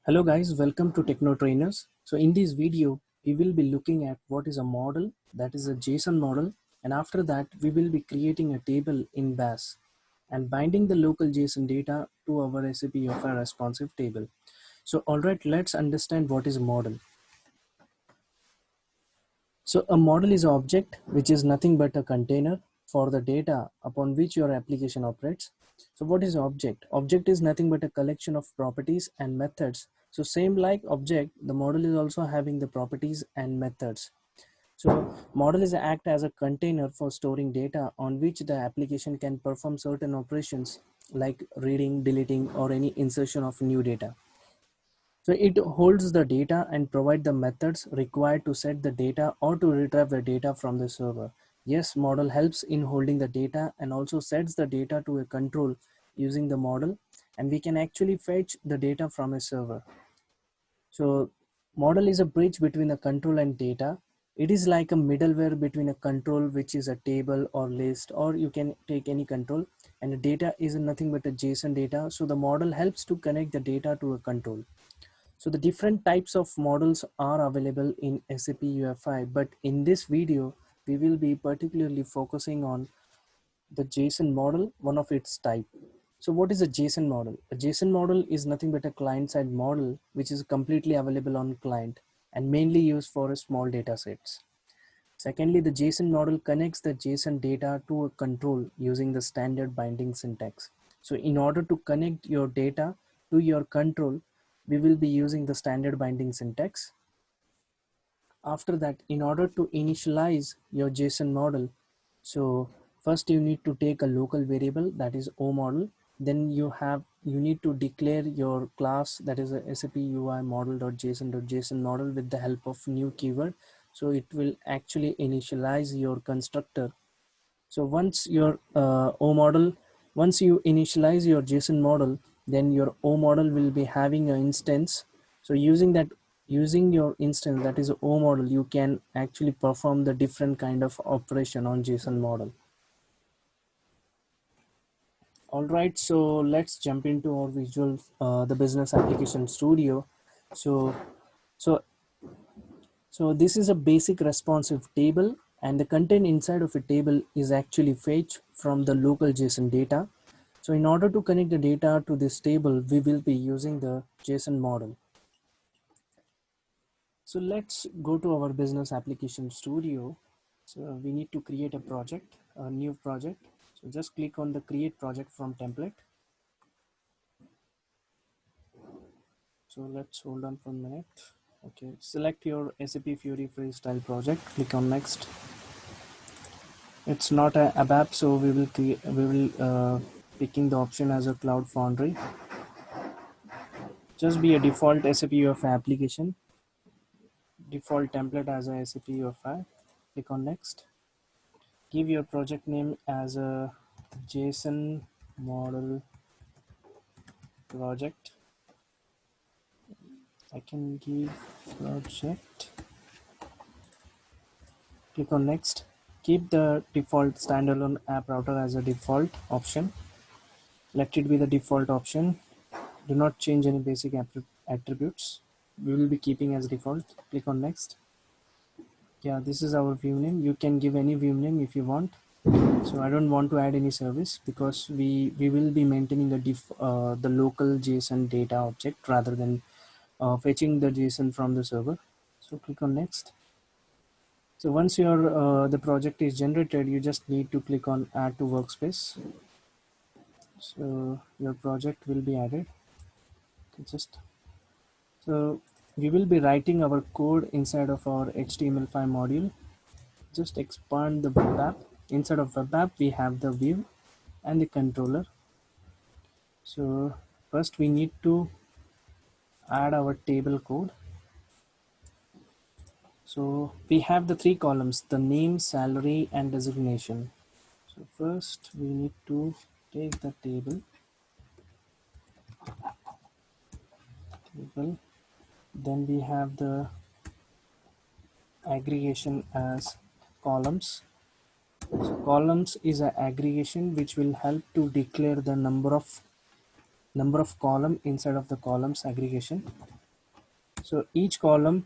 Hello guys, welcome to Techno Trainers. So in this video, we will be looking at what is a model, that is a JSON model, and after that we will be creating a table in Bash and binding the local JSON data to our SAP of a responsive table. So alright, let's understand what is a model. So a model is an object which is nothing but a container for the data upon which your application operates. So what is object? Object is nothing but a collection of properties and methods. So same like object, the model is also having the properties and methods. So model is act as a container for storing data on which the application can perform certain operations like reading, deleting, or any insertion of new data. So it holds the data and provide the methods required to set the data or to retrieve the data from the server. Yes, model helps in holding the data and also sets the data to a control using the model, and we can actually fetch the data from a server. So model is a bridge between a control and data. It is like a middleware between a control, which is a table or list, or you can take any control, and the data is nothing but a JSON data. So the model helps to connect the data to a control. So the different types of models are available in SAP UFI, but in this video, we will be particularly focusing on the JSON model, one of its type. So what is a JSON model? A JSON model is nothing but a client-side model, which is completely available on client and mainly used for small data sets. Secondly, the JSON model connects the JSON data to a control using the standard binding syntax. So in order to connect your data to your control, we will be using the standard binding syntax. After that, in order to initialize your JSON model, so first you need to take a local variable, that is O model. Then you need to declare your class, that is a SAP UI model.json.json model with the help of new keyword. So it will actually initialize your constructor. So once you initialize your JSON model, then your O model will be having an instance. So using your instance, that is O model, you can actually perform the different kind of operation on JSON model. All right, so let's jump into our the business application studio. So, so So this is a basic responsive table, and the content inside of a table is actually fetched from the local JSON data. So in order to connect the data to this table, we will be using the JSON model. So let's go to our business application studio. So we need to create a new project. So just click on the create project from template. So let's hold on for a minute. Okay, select your SAP Fiori Freestyle project, click on next. It's not a ABAP, so we will picking the option as a Cloud Foundry. Just be a default SAP UFI application, default template as a SAP UFI. Click on next. Give your project name as a JSON model project. I can give project. Click on next. Keep the default standalone app router as a default option. Let it be the default option. Do not change any basic attributes. We will be keeping as default. Click on next. Yeah, this is our view name. You can give any view name if you want. So I don't want to add any service because we will be maintaining the local JSON data object rather than fetching the JSON from the server. So click on next. So once your the project is generated, you just need to click on add to workspace. So your project will be added. Just so we will be writing our code inside of our HTML5 module. Just expand the web app. Inside of web app, we have the view and the controller. So first we need to add our table code. So we have the three columns, the name, salary, and designation. So first we need to take the table. Then we have the aggregation as columns. So columns is an aggregation which will help to declare the number of number of column inside of the columns aggregation. So each column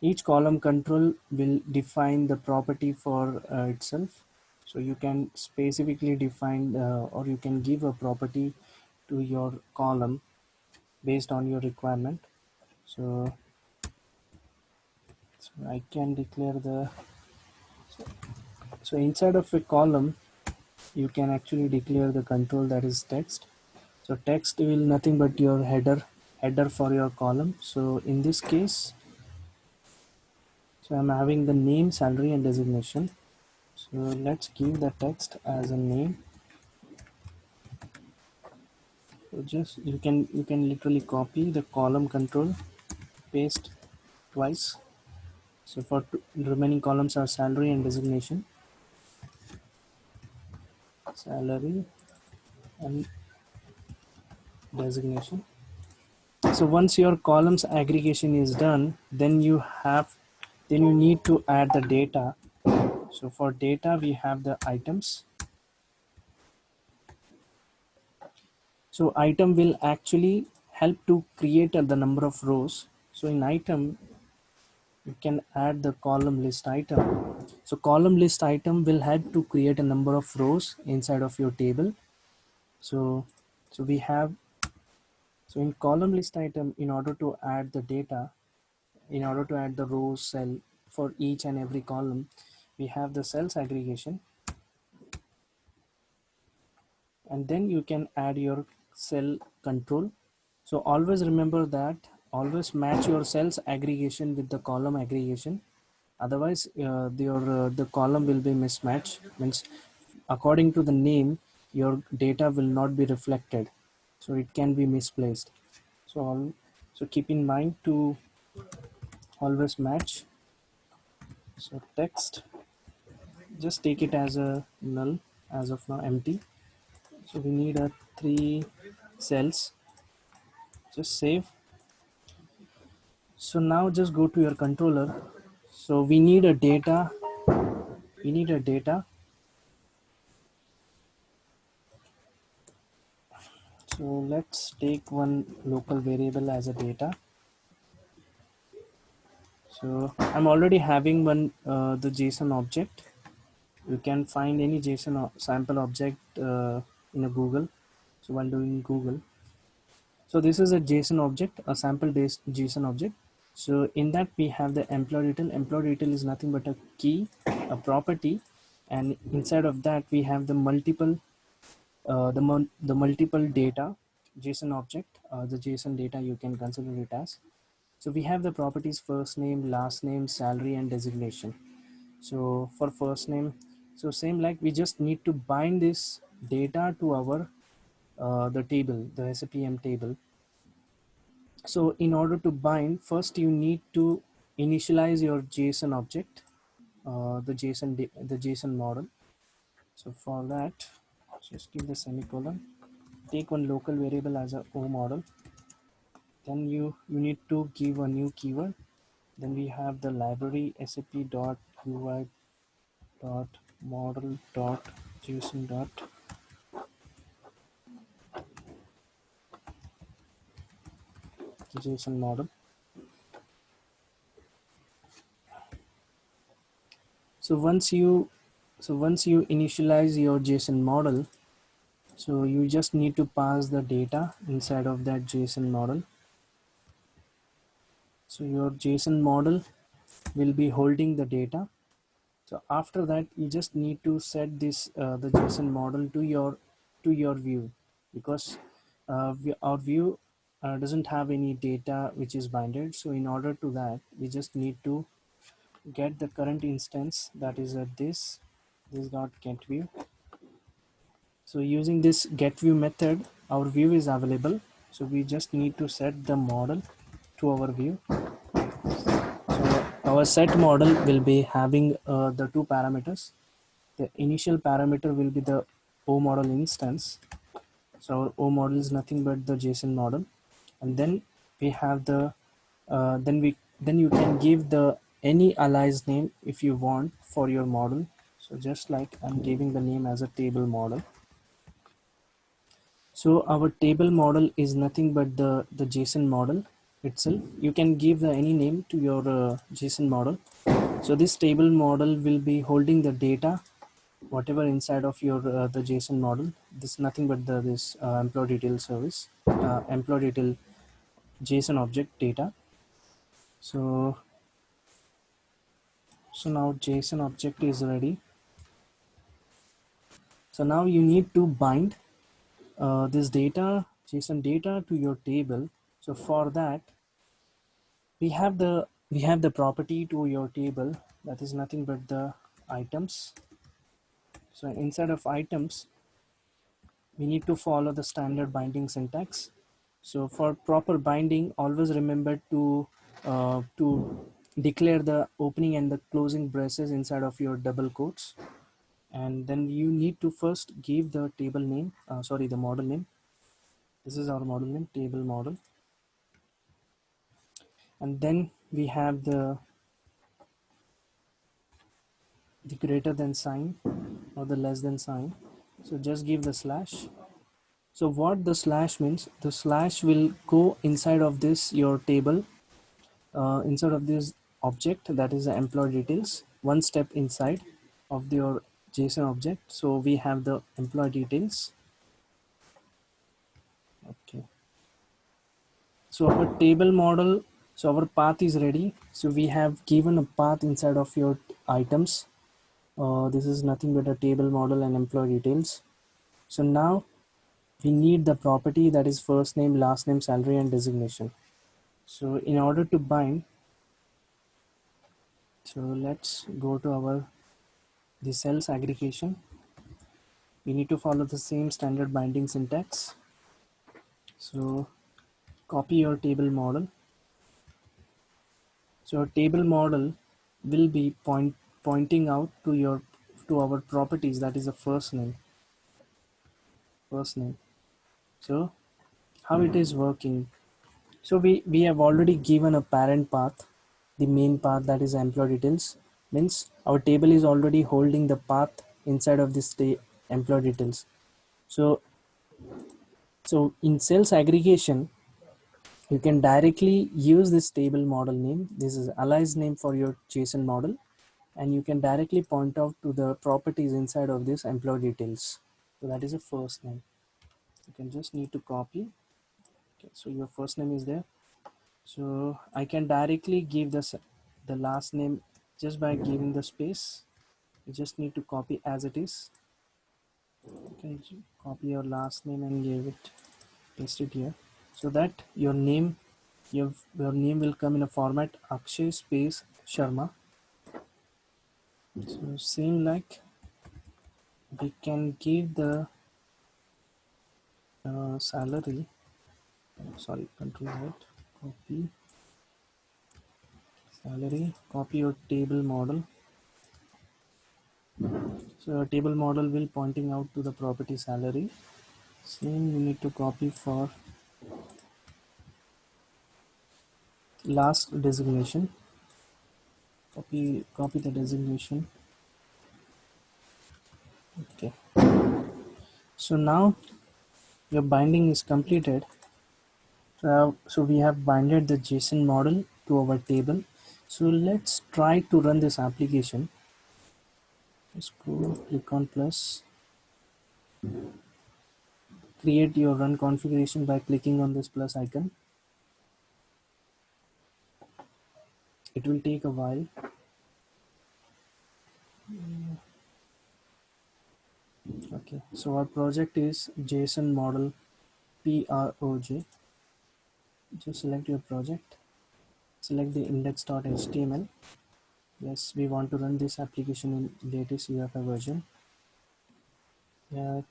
control will define the property for itself. So you can specifically define or you can give a property to your column based on your requirement. So, so I can declare the, so inside of a column you can actually declare the control that is text. So text will nothing but your header for your column. So in this case, so I'm having the name, salary and designation. So let's give the text as a name. So just you can literally copy the column control, paste twice. So for remaining columns are salary and designation, salary and designation. So once your columns aggregation is done, then you need to add the data. So for data we have the items. So item will actually help to create the number of rows. So in item you can add the column list item. So column list item will help to create a number of rows inside of your table. So we have, so in column list item, in order to add the data, in order to add the rows cell for each and every column, we have the cells aggregation, and then you can add your cell control. So always remember that always match your cells aggregation with the column aggregation. Otherwise the column will be mismatched, means according to the name your data will not be reflected, so it can be misplaced. So keep in mind to always match. So text, just take it as a null, as of now empty. So we need a 3 cells, just save. So now just go to your controller. So we need a data, we need a data. So let's take one local variable as a data. So I'm already having one the JSON object. You can find any JSON sample object in a Google. So while doing Google, so this is a JSON object, a sample based JSON object. So in that we have the employee detail. Employee detail is nothing but a key, a property, and inside of that we have the multiple the multiple data JSON object, the JSON data you can consider it as. So we have the properties first name, last name, salary and designation. So for first name, so same like we just need to bind this data to our the table, the SAPM table. So in order to bind, first you need to initialize your JSON object, the JSON model. So for that, just give the semicolon. Take one local variable as a O model. Then you need to give a new keyword. Then we have the library sap.ui dot model dot json dot json model. So once you initialize your JSON model, so you just need to pass the data inside of that JSON model. So your JSON model will be holding the data. So after that, you just need to set this the JSON model to your view, because our view doesn't have any data which is binded. So in order to that, we just need to get the current instance, that is at this dot get view. So using this get view method, our view is available. So we just need to set the model to our view. So our set model will be having the two parameters. The initial parameter will be the O model instance. So our O model is nothing but the JSON model, and then we have the then you can give the any alias name if you want for your model. So just like I'm giving the name as a table model. So our table model is nothing but the JSON model itself. You can give any name to your JSON model. So this table model will be holding the data whatever inside of your the JSON model. This is nothing but this employee detail service, employee detail JSON object data. So now JSON object is ready. So now you need to bind this data, JSON data, to your table. So for that, we have the property to your table, that is nothing but the items. So inside of items, we need to follow the standard binding syntax. So for proper binding, always remember to declare the opening and the closing braces inside of your double quotes. And then you need to first give the table name, the model name. This is our model name, table model. And then we have the greater than sign or the less than sign. So just give the slash. So what the slash means, the slash will go inside of this your table, inside of this object, that is the employee details, one step inside of your JSON object. So we have the employee details. Okay. So our table model, so our path is ready. So we have given a path inside of your items. This is nothing but a table model and employee details. So now we need the property, that is first name, last name, salary, and designation. So in order to bind, so let's go to our the cells aggregation. We need to follow the same standard binding syntax. So copy your table model. So table model will be pointing out to our properties, that is the first name. So how it is working? So we have already given a parent path, the main path, that is employee details. Means our table is already holding the path inside of this employee details. So in cells aggregation, you can directly use this table model name. This is alias name for your JSON model, and you can directly point out to the properties inside of this employee details. So that is a first name. You can just need to copy. Okay, so your first name is there. So I can directly give the last name just by giving the space. You just need to copy as it is. You can copy your last name and give it, paste it here, so that your name will come in a format Akshay space Sharma. So same like we can give the salary. Sorry, control that. Copy salary. Copy your table model. So table model will pointing out to the property salary. Same you need to copy for last designation. Copy the designation. Okay. So now your binding is completed. So we have binded the JSON model to our table. So let's try to run this application. Let's go, click on plus. Create your run configuration by clicking on this plus icon. It will take a while. Okay, so our project is JSON model PROJ. Just select your project, select the index.html. Yes, we want to run this application in latest UEFI version.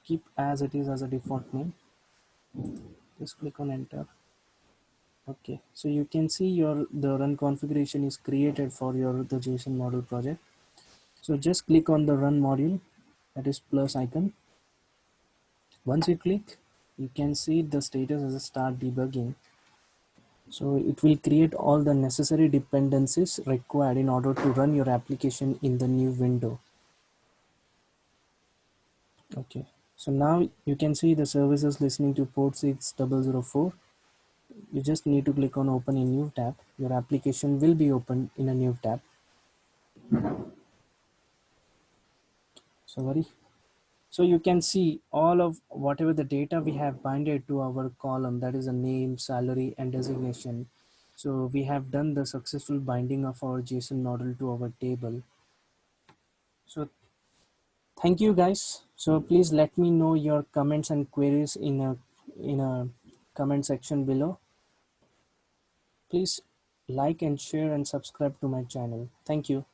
Keep as it is as a default name. Just click on enter. Okay, so you can see the run configuration is created for the JSON model project. So just click on the run module, that is plus icon. Once you click, you can see the status as a start debugging. So it will create all the necessary dependencies required in order to run your application in the new window. Okay, So now you can see the services listening to port 6004. You just need to click on open in new tab. Your application will be opened in a new tab. Sorry. So you can see all of whatever the data we have binded to our column, that is a name, salary, and designation. So we have done the successful binding of our JSON model to our table. So thank you guys. So please let me know your comments and queries in a comment section below. Please like and share and subscribe to my channel. Thank you.